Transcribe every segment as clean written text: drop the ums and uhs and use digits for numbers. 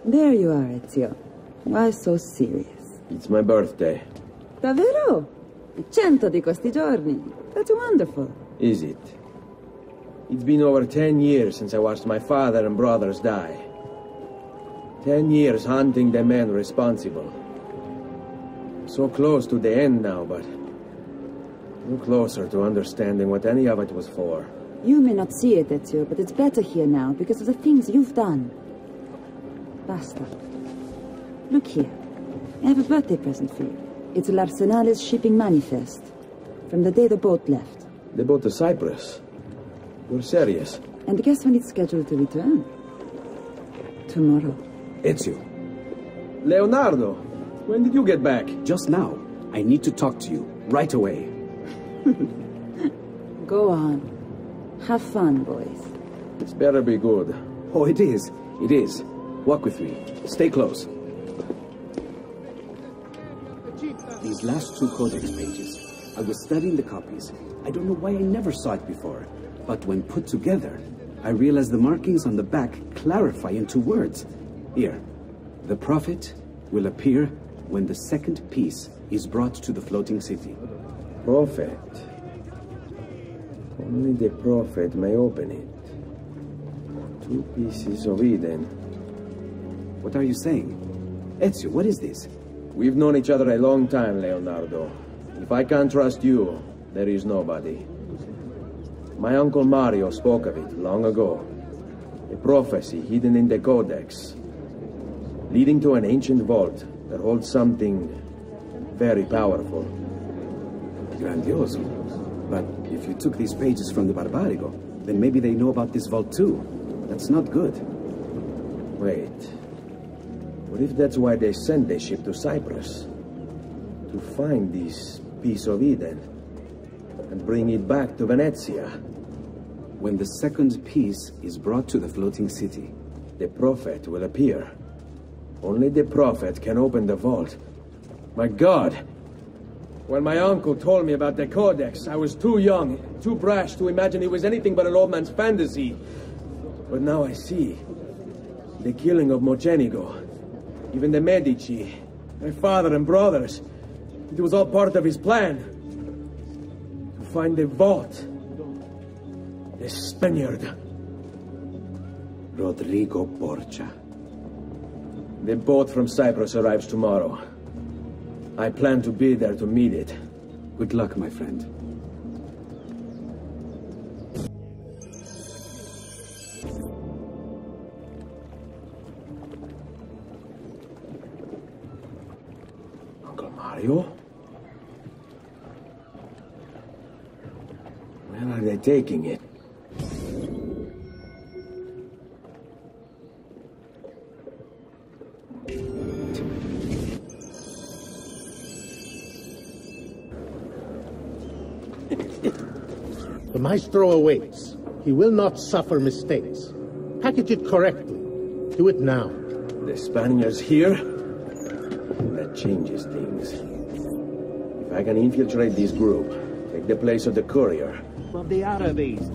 There you are, Ezio. Why so serious? It's my birthday. Davvero? 100 di questi giorni. That's wonderful. Is it? It's been over 10 years since I watched my father and brothers die. 10 years hunting the men responsible. So close to the end now, but no closer to understanding what any of it was for. You may not see it, Ezio, but it's better here now because of the things you've done. Basta. Look here. I have a birthday present for you. It's l'Arsenale's shipping manifest. From the day the boat left. The boat to Cyprus? You're serious? And guess when it's scheduled to return? Tomorrow. Ezio. Leonardo! When did you get back? Just now. I need to talk to you. Right away. Go on. Have fun, boys. It's better be good. Oh, it is. It is. Walk with me. Stay close. These last 2 codex pages. I was studying the copies. I don't know why I never saw it before. But when put together, I realized the markings on the back clarify into words. Here. The prophet will appear when the second piece is brought to the floating city. Prophet? Only the prophet may open it. 2 pieces of Eden. What are you saying? Ezio, what is this? We've known each other a long time, Leonardo. If I can't trust you, there is nobody. My uncle Mario spoke of it long ago. A prophecy hidden in the Codex, leading to an ancient vault that holds something very powerful. Grandioso. But if you took these pages from the Barbarigo, then maybe they know about this vault too. That's not good. Wait. What if that's why they sent the ship to Cyprus? To find this piece of Eden and bring it back to Venezia. When the second piece is brought to the floating city, the prophet will appear. Only the prophet can open the vault. My God! When my uncle told me about the Codex, I was too young, too brash to imagine it was anything but an old man's fantasy. But now I see. The killing of Mocenigo, even the Medici, my father and brothers. It was all part of his plan. To find the vault. The Spaniard. Rodrigo Borgia. The boat from Cyprus arrives tomorrow. I plan to be there to meet it. Good luck, my friend. Uncle Mario? Where are they taking it? The Maestro awaits. He will not suffer mistakes. Package it correctly. Do it now. The Spaniards here? That changes things. If I can infiltrate this group, take the place of the courier. From the Arabes.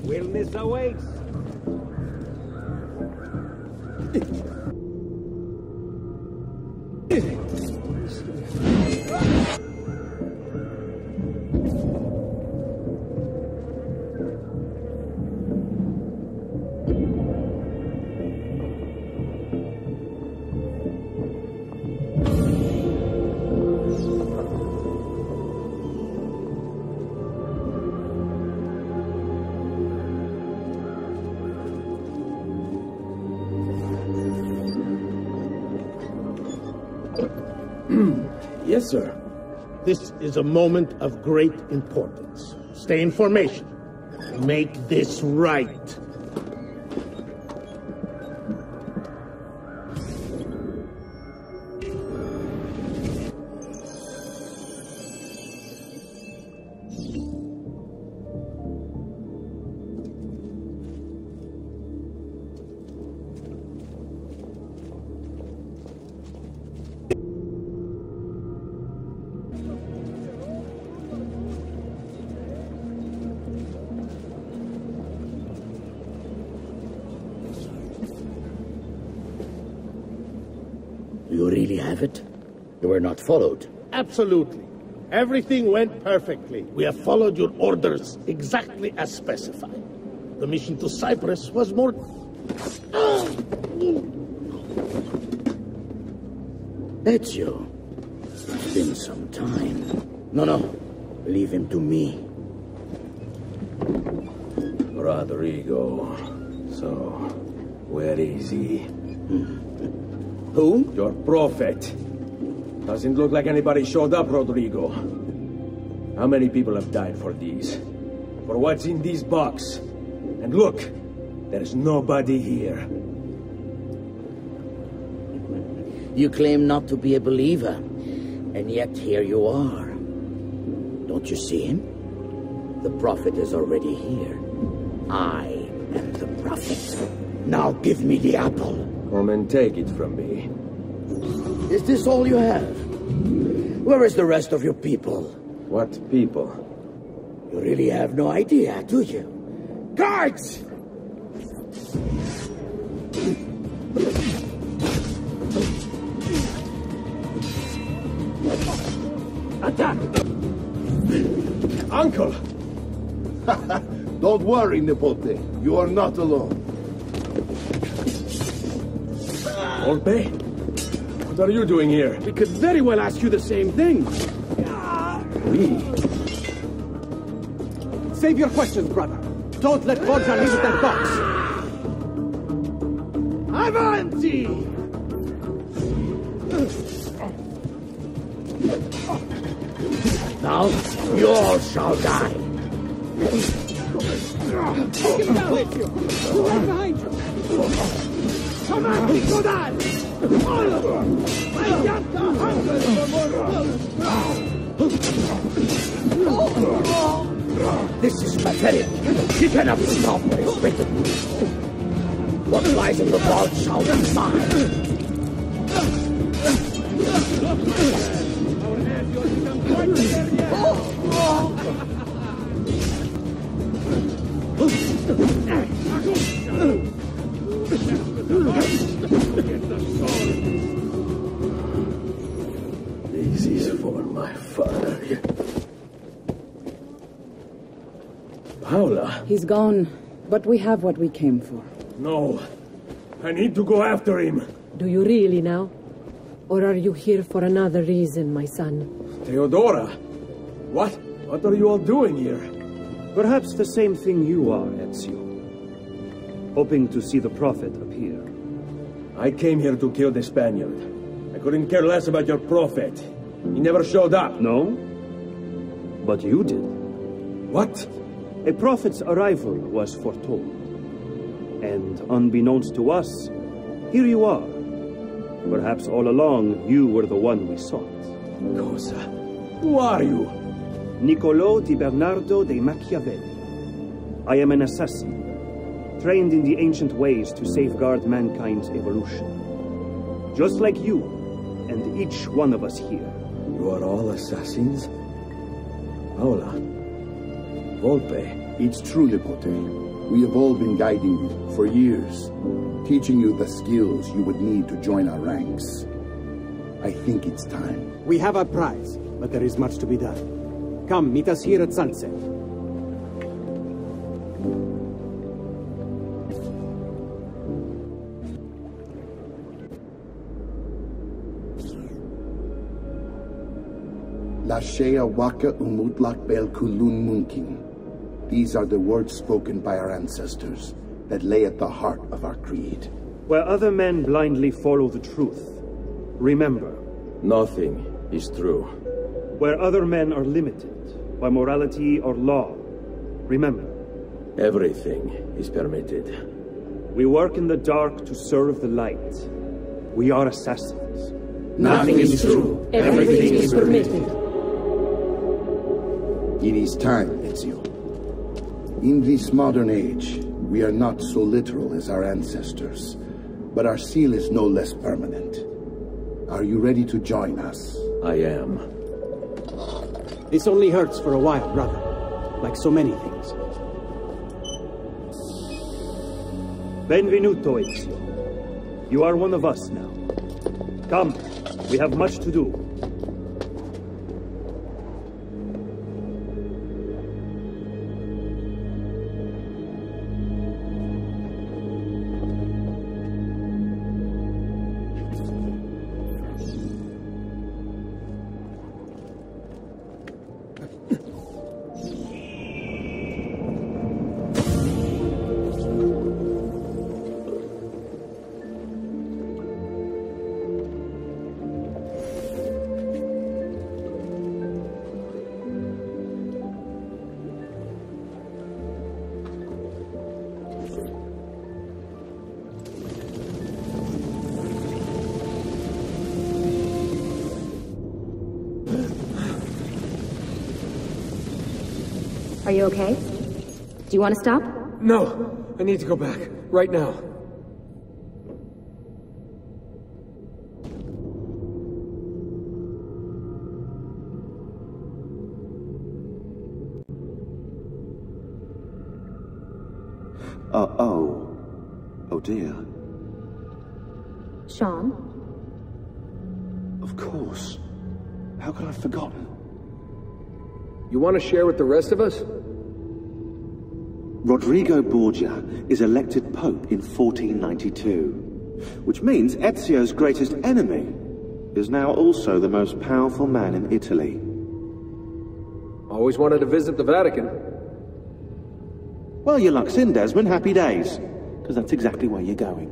Wellness awaits. Yes, sir. This is a moment of great importance. Stay in formation. Make this right. You really have it? You were not followed? Absolutely. Everything went perfectly. We have followed your orders exactly as specified. The mission to Cyprus was more... Ezio. It's been some time. No. Leave him to me. Rodrigo. So, where is he? Who? Your prophet. Doesn't look like anybody showed up, Rodrigo. How many people have died for these? For what's in this box? And look, there's nobody here. You claim not to be a believer, and yet here you are. Don't you see him? The prophet is already here. I am the prophet. Now give me the apple. Come and take it from me. Is this all you have? Where is the rest of your people? What people? You really have no idea, do you? Guards! Attack! Uncle! Don't worry, Nipote. You are not alone. Volpe? What are you doing here? We could very well ask you the same thing. We? Save your questions, brother. Don't let Borgia leave with that box. Avanti! Now, you all shall die. Take him down, Ezio! Right behind you! Come on, go down! All of them! I got the hunger for more. This is pathetic. You cannot stop what is written. What lies in the vault shall be mine. This is for my father. Paola? He's gone, but we have what we came for. No. I need to go after him. Do you really now? Or are you here for another reason, my son? Theodora? What? What are you all doing here? Perhaps the same thing you are, Ezio. Hoping to see the prophet appear. I came here to kill the Spaniard. I couldn't care less about your prophet. He never showed up. No? But you did. What? A prophet's arrival was foretold. And unbeknownst to us, here you are. Perhaps all along, you were the one we sought. Cosa? Who are you? Niccolò di Bernardo de Machiavelli. I am an assassin, trained in the ancient ways to safeguard mankind's evolution. Just like you, and each one of us here. You are all assassins? Paola? Volpe? It's true, Nipote. We have all been guiding you for years, teaching you the skills you would need to join our ranks. I think it's time. We have our prize, but there is much to be done. Come, meet us here at sunset. Lashea waka umutlak bel kulun munking. These are the words spoken by our ancestors that lay at the heart of our creed. Where other men blindly follow the truth, remember. Nothing is true. Where other men are limited by morality or law, remember. Everything is permitted. We work in the dark to serve the light. We are assassins. Nothing is true. Everything is permitted. It is time, Ezio. In this modern age, we are not so literal as our ancestors, but our seal is no less permanent. Are you ready to join us? I am. This only hurts for a while, brother. Like so many things. Benvenuto, Ezio. You are one of us now. Come, we have much to do. Are you okay? Do you want to stop? No, I need to go back. Right now. Oh dear. Shaun? Of course. How could I have forgotten? You want to share with the rest of us? Rodrigo Borgia is elected Pope in 1492, which means Ezio's greatest enemy is now also the most powerful man in Italy. Always wanted to visit the Vatican. Well, your luck's in, Desmond. Happy days. Because that's exactly where you're going.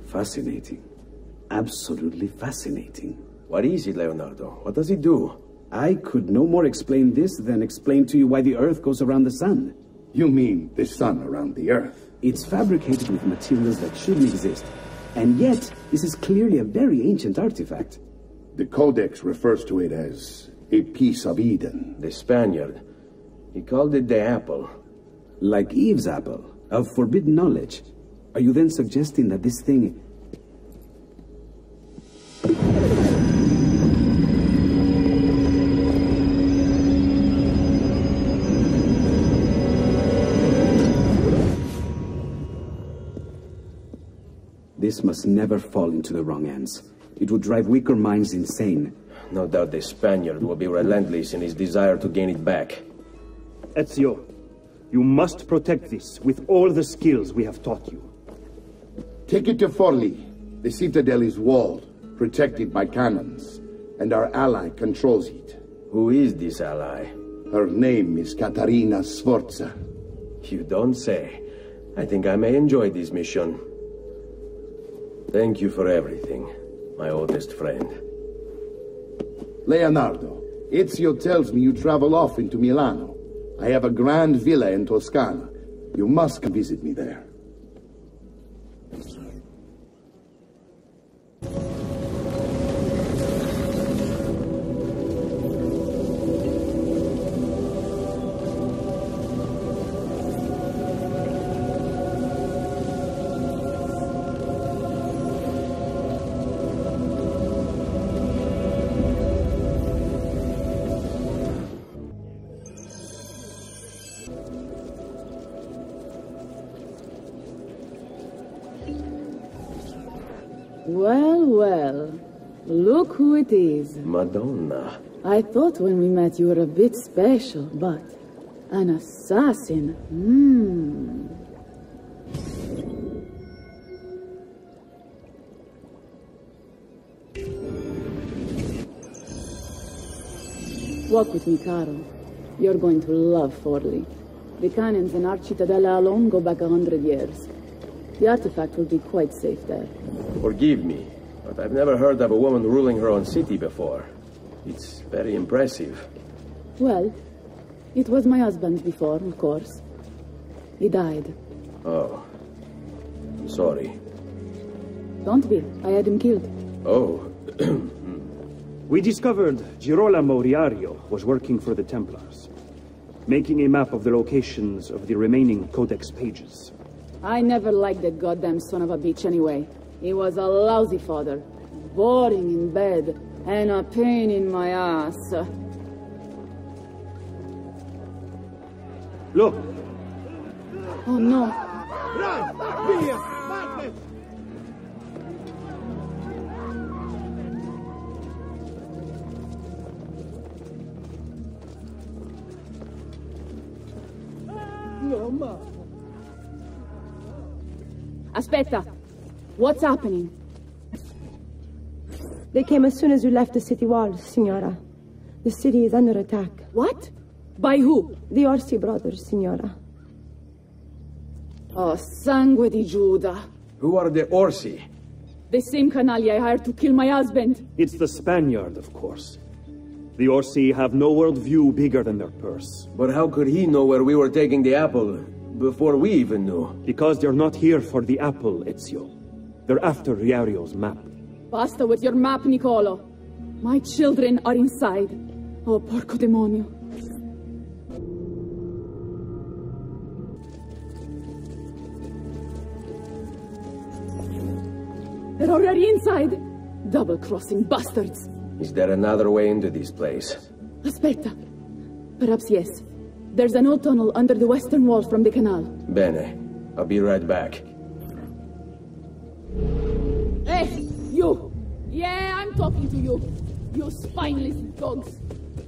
Fascinating. Absolutely fascinating. What is it, Leonardo? What does it do? I could no more explain this than explain to you why the Earth goes around the Sun. You mean the sun around the Earth? It's fabricated with materials that shouldn't exist. And yet, this is clearly a very ancient artifact. The Codex refers to it as a piece of Eden. The Spaniard. He called it the apple. Like Eve's apple, of forbidden knowledge. Are you then suggesting that this thing... This must never fall into the wrong hands. It would drive weaker minds insane. No doubt the Spaniard will be relentless in his desire to gain it back. Ezio, you must protect this with all the skills we have taught you. Take it to Forli. The citadel is walled, protected by cannons, and our ally controls it. Who is this ally? Her name is Caterina Sforza. You don't say. I think I may enjoy this mission. Thank you for everything, my oldest friend. Leonardo, Ezio tells me you travel off into Milano. I have a grand villa in Toscana. You must come visit me there. Well, well. Look who it is. Madonna. I thought when we met you were a bit special, but... an assassin? Walk with me, Caro. You're going to love Forli. The cannons in our Cittadella alone go back 100 years. The artifact will be quite safe there. Forgive me, but I've never heard of a woman ruling her own city before. It's very impressive. Well, it was my husband before, of course. He died. Oh. Sorry. Don't be. I had him killed. Oh. We discovered Girolamo Riario was working for the Templars, making a map of the locations of the remaining Codex pages. I never liked that goddamn son of a bitch anyway. He was a lousy father. Boring in bed. and a pain in my ass. Look! Oh no! Run! Here! Madness! No, ma. Aspetta! What's happening? They came as soon as you left the city walls, Signora. The city is under attack. What? By who? The Orsi brothers, Signora. Oh, sangue di Giuda. Who are the Orsi? The same canaglia I hired to kill my husband. It's the Spaniard, of course. The Orsi have no worldview bigger than their purse. But how could he know where we were taking the apple before we even knew? Because they're not here for the apple, Ezio. They're after Riario's map. Basta with your map, Niccolo. My children are inside. Oh, porco demonio. They're already inside. Double-crossing bastards. Is there another way into this place? Aspetta. Perhaps yes. There's an old tunnel under the western wall from the canal. Bene. I'll be right back. Hey, you! Yeah, I'm talking to you. You spineless dogs.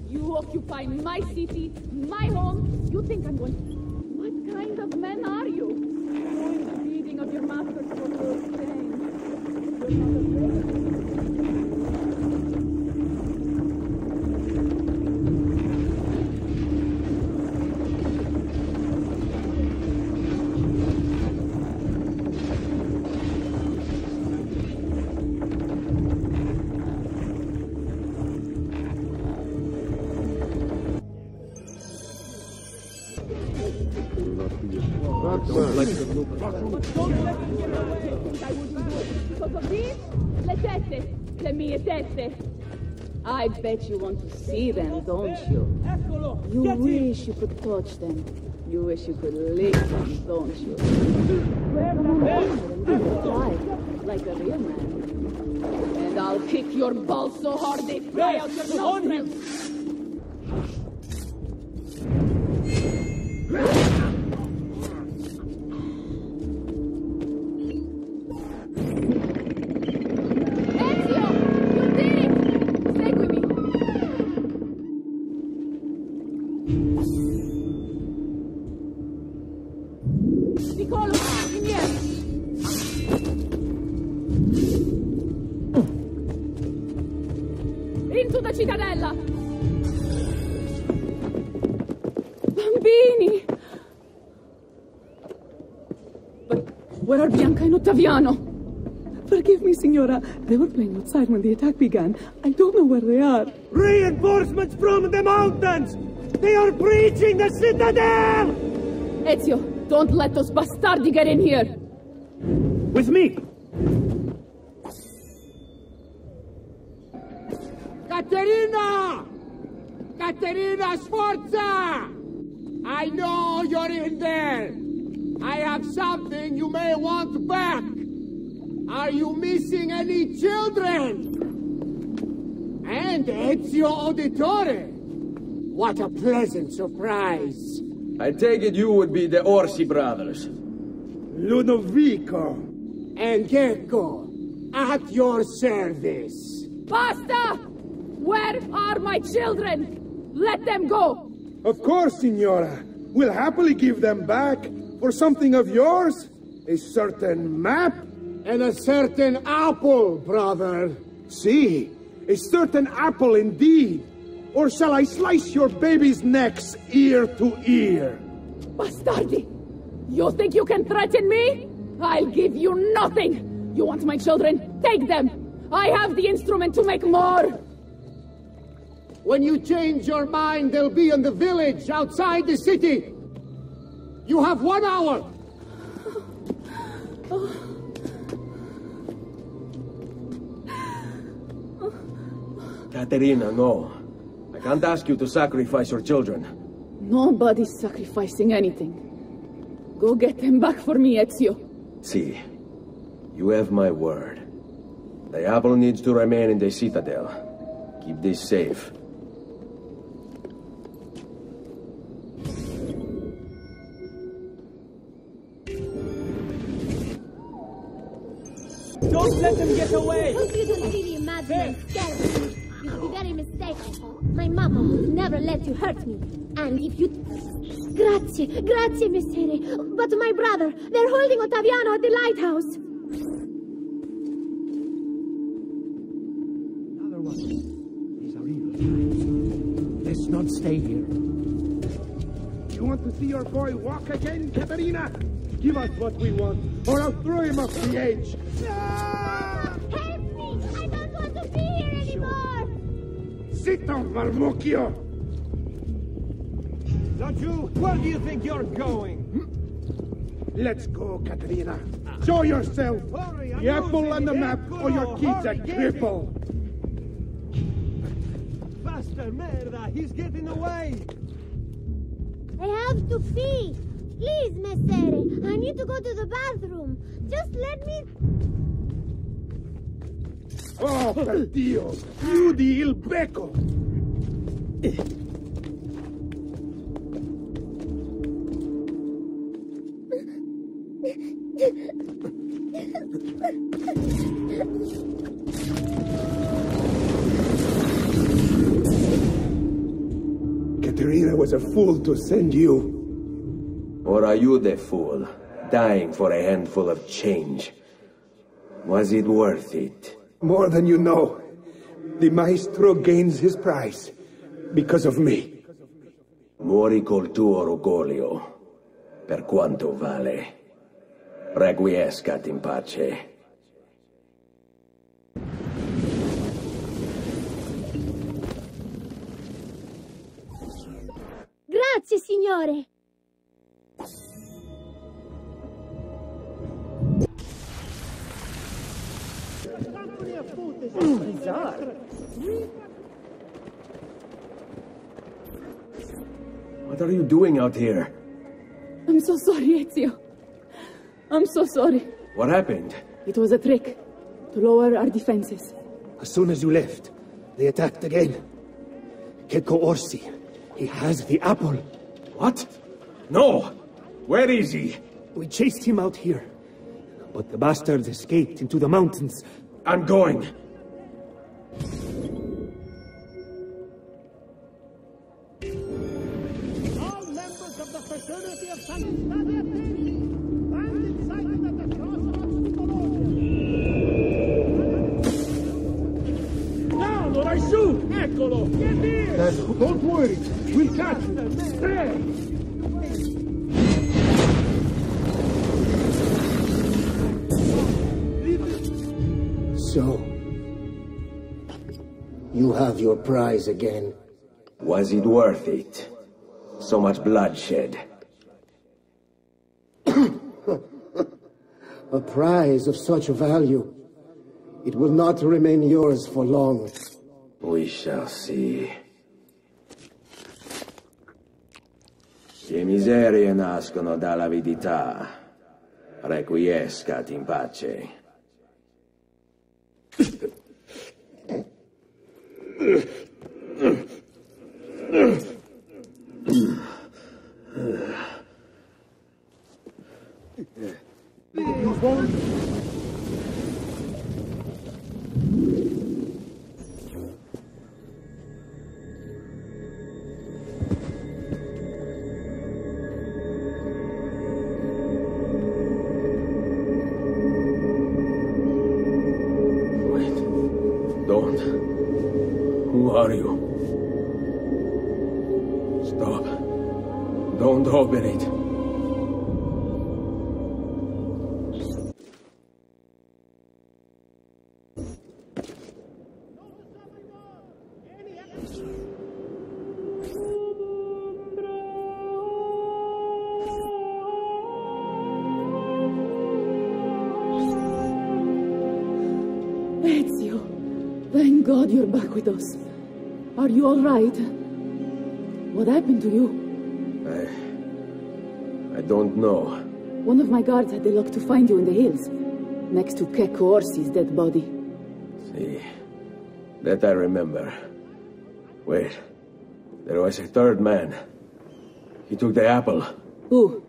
You occupy my city, my home. You think I'm going... What kind of men are you? Doing the bidding of your masters for your shame. You're not afraid. I bet you want to see them, don't you? You wish you could touch them. You wish you could lick them, don't you? Wear them and give it life, like a real man. And I'll kick your balls so hard they fly out your nostrils. Where are Bianca and Ottaviano? Forgive me, Signora. They were playing outside when the attack began. I don't know where they are. Reinforcements from the mountains! They are breaching the citadel! Ezio, don't let those bastardi get in here! With me! Caterina! Caterina Sforza! I know you're in there! I have something you may want back! Are you missing any children? And Ezio Auditore! What a pleasant surprise! I take it you would be the Orsi brothers. Ludovico and Gecko, at your service. Basta! Where are my children? Let them go! Of course, Signora. We'll happily give them back for something of yours. A certain map. And a certain apple, brother. See, a certain apple indeed. Or shall I slice your baby's necks ear to ear? Bastardi! You think you can threaten me? I'll give you nothing! You want my children? Take them! I have the instrument to make more! When you change your mind, they'll be in the village outside the city. You have 1 hour. Caterina, no. I can't ask you to sacrifice your children. Nobody's sacrificing anything. Go get them back for me, Ezio. See, you have my word. The apple needs to remain in the citadel. Keep this safe. Don't let them get away! Hope you don't really imagine I'm scared of you. You'd be very mistaken. My mama would never let you hurt me. And if you... Grazie, grazie, messere. But my brother, they're holding Ottaviano at the lighthouse. Another one. These are evil. Let's not stay here. You want to see your boy walk again, Katerina? Give us what we want, or I'll throw him off the edge. Help me! I don't want to be here anymore! Sit down, Marmocchio! Don't you? Where do you think you're going? Let's go, Katerina. Show yourself! The apple on the map, or your kid's a cripple! Faster, merda! He's getting away! I have to pee! Please, messere, I need to go to the bathroom. Just let me... Oh, per Dio! Chiudi il becco! Katerina was a fool to send you. Or are you the fool, dying for a handful of change? Was it worth it? More than you know. The maestro gains his prize because of me. Muori col tuo orgoglio, per quanto vale. Requiescat in pace. Grazie, signore. Bizarre. What are you doing out here? I'm so sorry, Ezio. I'm so sorry. What happened? It was a trick to lower our defenses. As soon as you left, they attacked again. Checco Orsi. He has the apple. What? No! Where is he? We chased him out here. But the bastards escaped into the mountains. I'm going. All members of the fraternity of Santa stand inside at the crossroads of Now, what I shoot! Eccolo! Get here! Don't worry. We'll catch him. Stay! So, you have your prize again. Was it worth it? So much bloodshed. A prize of such value. It will not remain yours for long. We shall see. Le miserie nascono dall'avidità. Requiescat in pace. Who are you? Stop. Don't open it. Ezio, thank God you're back with us. Are you all right? What happened to you? I don't know. One of my guards had the luck to find you in the hills, next to Checco Orsi's dead body. See, that I remember. Wait. There was a third man. He took the apple. Who?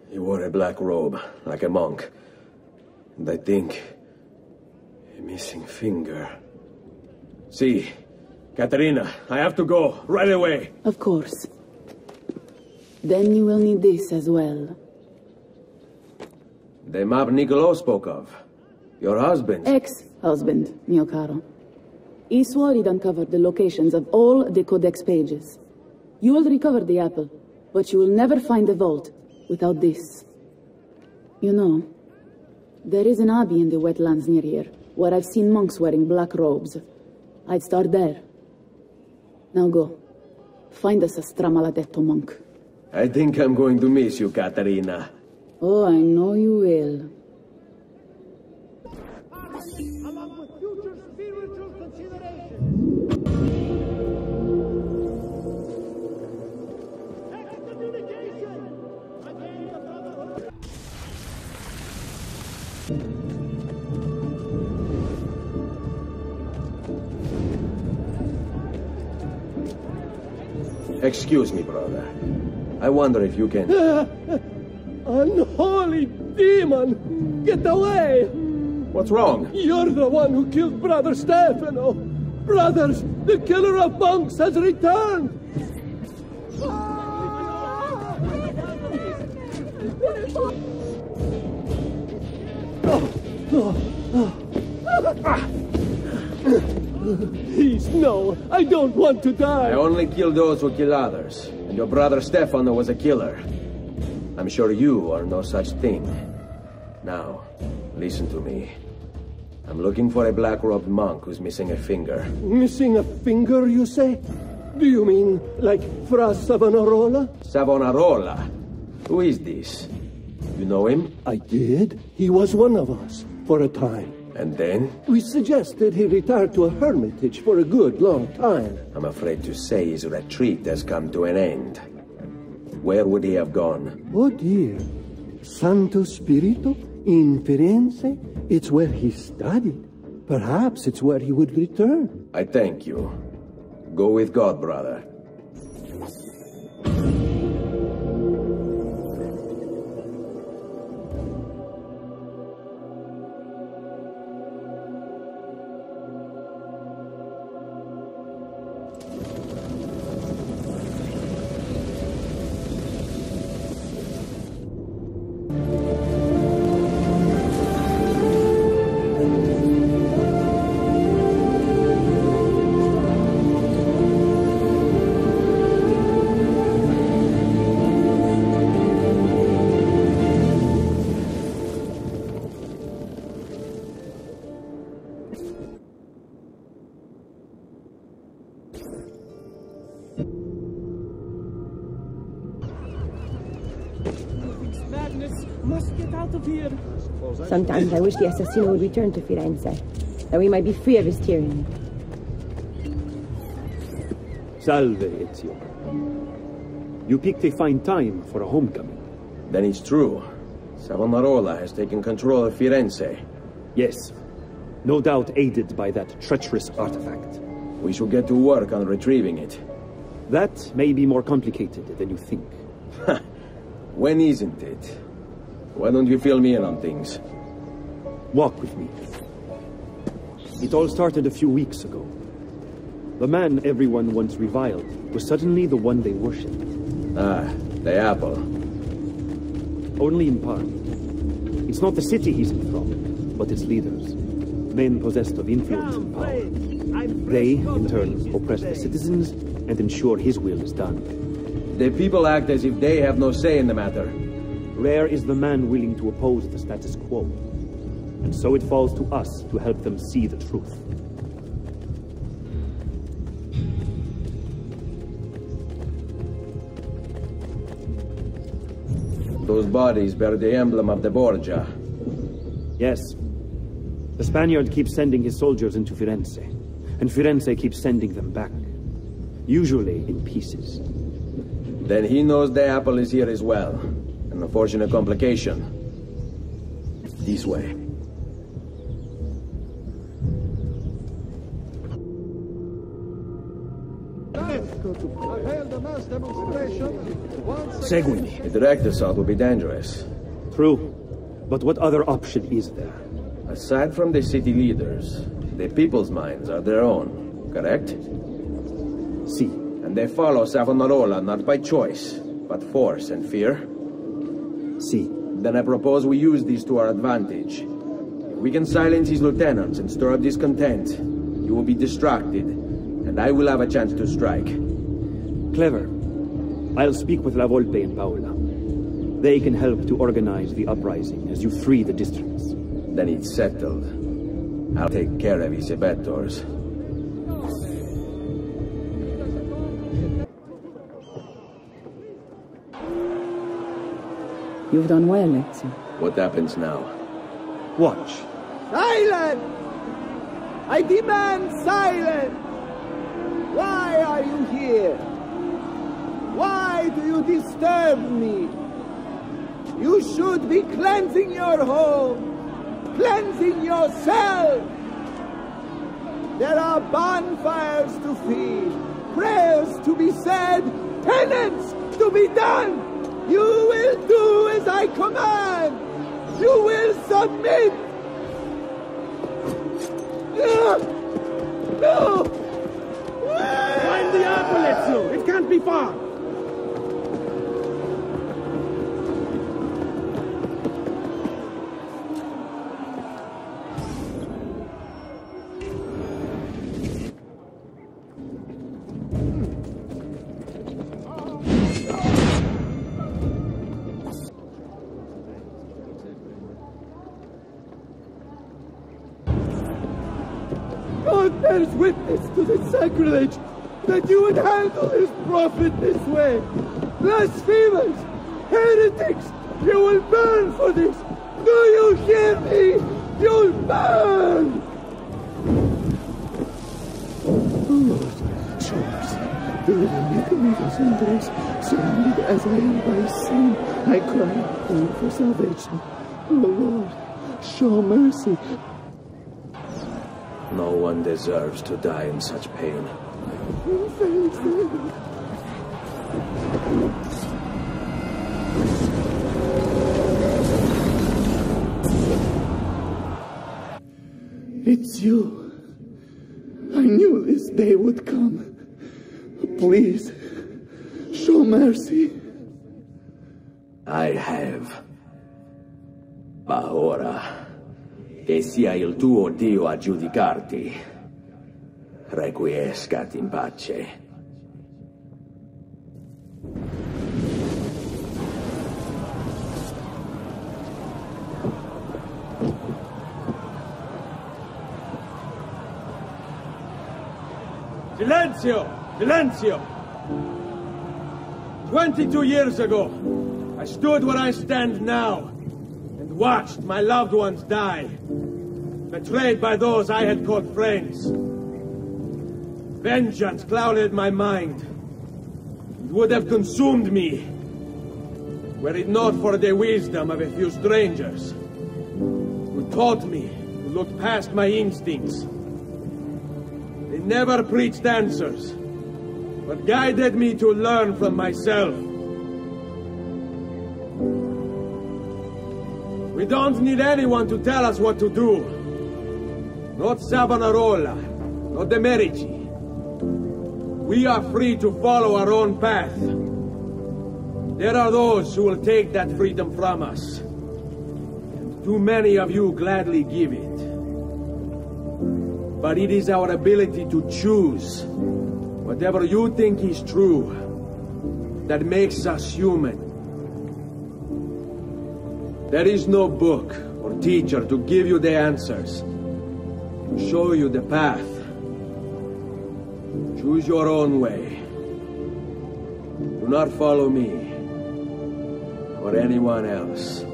He wore a black robe, like a monk. And I think... a missing finger. See, Katerina, I have to go, right away. Of course. Then you will need this as well. The map Niccolo spoke of. Your husband. Ex-husband, mio caro. He swore he'd uncovered the locations of all the Codex pages. You will recover the apple, but you will never find the vault without this. You know, there is an abbey in the wetlands near here, where I've seen monks wearing black robes. I'd start there. Now go. Find us a stramaladetto monk. I think I'm going to miss you, Katerina. Oh, I know you will. Along with future spiritual considerations. Excommunication against the Brotherhood. Excuse me, brother. I wonder if you can... Unholy demon! Get away! What's wrong? You're the one who killed Brother Stefano! Brothers, the killer of monks has returned! Please, no! I don't want to die! I only kill those who kill others. And your brother Stefano was a killer. I'm sure you are no such thing. Now, listen to me. I'm looking for a black-robed monk who's missing a finger. Missing a finger, you say? Do you mean like Fra Savonarola? Savonarola? Who is this? You know him? I did. He was one of us, for a time. And then? We suggested he retire to a hermitage for a good long time. I'm afraid to say his retreat has come to an end. Where would he have gone? Oh dear. Santo Spirito? In Firenze? It's where he studied. Perhaps it's where he would return. I thank you. Go with God, brother. Sometimes I wish the assassino would return to Firenze, that we might be free of his tyranny. Salve, Ezio. You picked a fine time for a homecoming. Then it's true. Savonarola has taken control of Firenze. Yes. No doubt aided by that treacherous artifact. We should get to work on retrieving it. That may be more complicated than you think. When isn't it? Why don't you fill me in on things? Walk with me. It all started a few weeks ago. The man everyone once reviled was suddenly the one they worshipped. Ah, the apple. Only in part. It's not the city he's enthralled, but its leaders. Men possessed of influence and power. They, in turn, oppress the citizens and ensure his will is done. The people act as if they have no say in the matter. Rare is the man willing to oppose the status quo. And so it falls to us to help them see the truth. Those bodies bear the emblem of the Borgia. Yes. The Spaniard keeps sending his soldiers into Firenze, and Firenze keeps sending them back. Usually in pieces. Then he knows the apple is here as well. An unfortunate complication. This way. held a mass demonstration once Seguimi. A direct assault will be dangerous. True. But what other option is there? Aside from the city leaders, the people's minds are their own, correct? Si. And they follow Savonarola not by choice, but force and fear? Si. Then I propose we use these to our advantage. If we can silence his lieutenants and stir up discontent, you will be distracted, and I will have a chance to strike. Clever. I'll speak with La Volpe and Paola. They can help to organize the uprising as you free the districts. Then it's settled. I'll take care of his abettors. You've done well, Ezio. What happens now? Watch. Silence! I demand silence! Why are you here? Why do you disturb me? You should be cleansing your home, cleansing yourself. There are bonfires to feed, prayers to be said, penance to be done. You will do as I command. You will submit. No! Find the apple, Ezio! It can't be far! God bears witness to the sacrilege that you would handle his prophet this way. Blasphemers! Heretics! You will burn for this! Do you hear me? You'll burn! Oh Lord, show mercy. Deliver me from those Andres, surrounded as I am by sin. I cry to you for salvation. Oh Lord, show mercy. No one deserves to die in such pain. It's you. I knew this day would come. Please, show mercy. I have. Ma ora, che sia il tuo Dio a giudicarti. Requiescat in pace. Silenzio! Silenzio! 22 years ago, I stood where I stand now and watched my loved ones die, betrayed by those I had called friends. Vengeance clouded my mind. It would have consumed me, were it not for the wisdom of a few strangers who taught me to look past my instincts. They never preached answers, but guided me to learn from myself. We don't need anyone to tell us what to do. Not Savonarola, not the Medici. We are free to follow our own path. There are those who will take that freedom from us. And too many of you gladly give it. But it is our ability to choose whatever you think is true that makes us human. There is no book or teacher to give you the answers, to show you the path. Choose your own way. Do not follow me or anyone else.